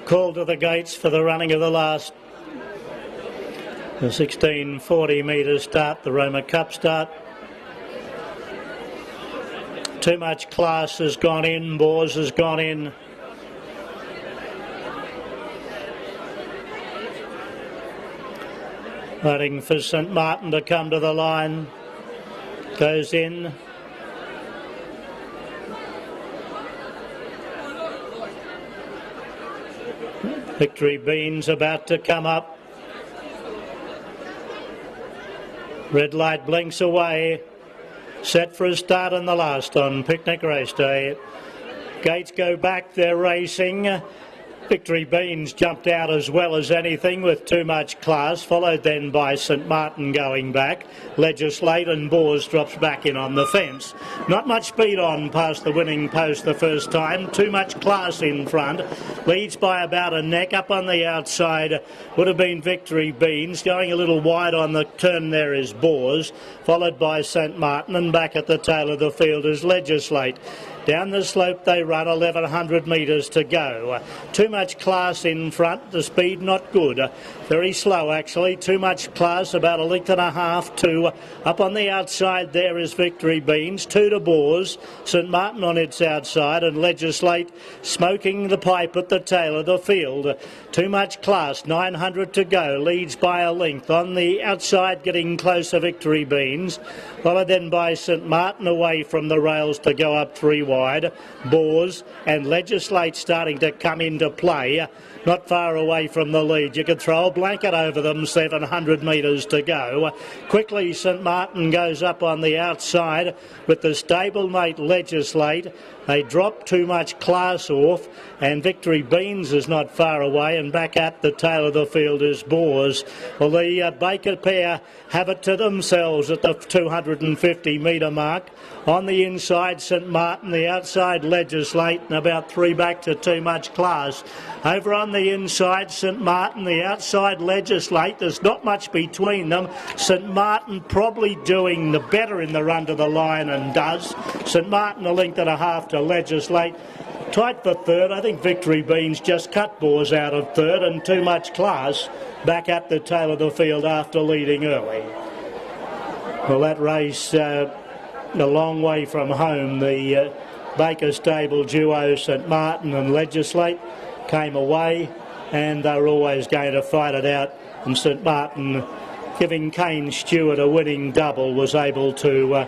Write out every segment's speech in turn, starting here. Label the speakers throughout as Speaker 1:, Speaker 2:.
Speaker 1: Called to the gates for the running of the last 1640 metres start, the Roma Cup start. Too Much Class has gone in, Boars has gone in. Waiting for St Martin to come to the line. Goes in. Victory Beans about to come up. Red light blinks away. Set for a start in the last on Picnic Race Day. Gates go back, they're racing. Victory Beans jumped out as well as anything with Too Much Class, followed then by St Martin going back. Legislate and Boars drops back in on the fence. Not much speed on past the winning post the first time. Too Much Class in front. Leads by about a neck. Up on the outside would have been Victory Beans. Going a little wide on the turn there is Boars, followed by St Martin, and back at the tail of the field is Legislate. Down the slope they run, 1100 metres to go. Too Much Class in front, the speed not good. Very slow actually. Too Much Class about a length and a half, 2. Up on the outside there is Victory Beans, 2 to Boars. St Martin on its outside, and Legislate smoking the pipe at the tail of the field. Too Much Class, 900 to go, leads by a length. On the outside getting closer, Victory Beans, followed then by St Martin away from the rails to go up 3 wide. Boars and Legislate starting to come into play. Not far away from the lead. You could throw a blanket over them, 700 metres to go. Quickly St Martin goes up on the outside with the stablemate Legislate. They drop Too Much Class off, and Victory Beans is not far away, and back at the tail of the field is Boars. Well, the Baker pair have it to themselves at the 250 metre mark. On the inside, St Martin, the outside Legislate, and about 3 back to Too Much Class. Over on the inside, St Martin, the outside Legislate. There's not much between them. St Martin probably doing the better in the run to the line, and does. St Martin a length and a half to Legislate. Tight for third. I think Victory Beans just cut Boars out of third, and Too Much Class back at the tail of the field after leading early. Well, that race a long way from home. The Baker Stable duo, St Martin and Legislate, came away, and they were always going to fight it out, and St Martin, giving Kane Stewart a winning double, was able to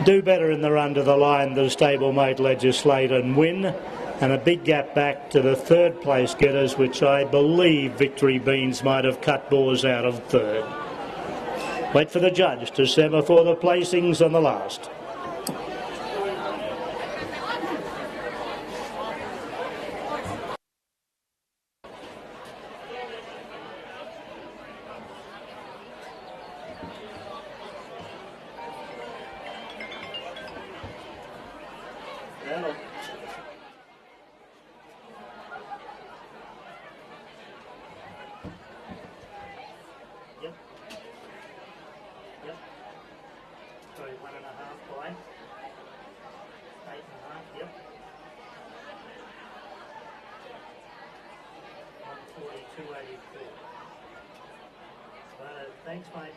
Speaker 1: do better in the run to the line, the stablemate Legislate, and win. And a big gap back to the third place getters, which I believe Victory Beans might have cut Boars out of third. Wait for the judge to semaphore the placings on the last. Thanks, mate.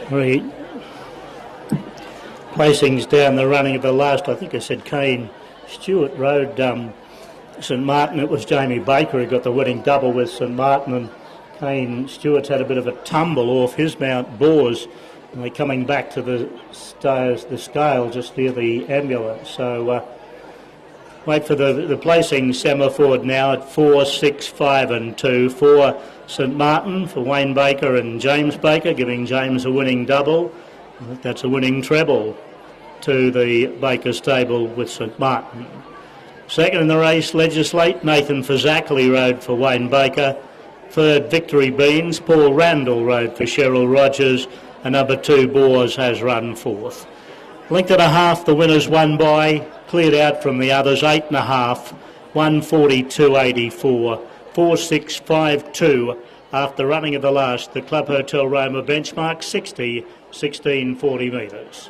Speaker 1: Sorry. Placings down the running of the last, I think I said Kane Stewart rode St Martin. It was Jamie Baker who got the winning double with St Martin, and Kane Stewart's had a bit of a tumble off his mount Boars, and they're coming back to the scale just near the ambulance. So wait for the placing semaphore now at 4, 6, 5 and 2 for St Martin, for Wayne Baker and James Baker, giving James a winning double. I think that's a winning treble to the Baker stable with St Martin. Second in the race, Legislate, Nathan Fazackley rode for Wayne Baker. Third, Victory Beans, Paul Randall rode for Cheryl Rogers. And number 2, Boars, has run fourth. Length and a half, the winners won by, cleared out from the others, 8.5, 142.84, 4.652 after running of the last. The Club Hotel Roma benchmark 60, 1640 metres.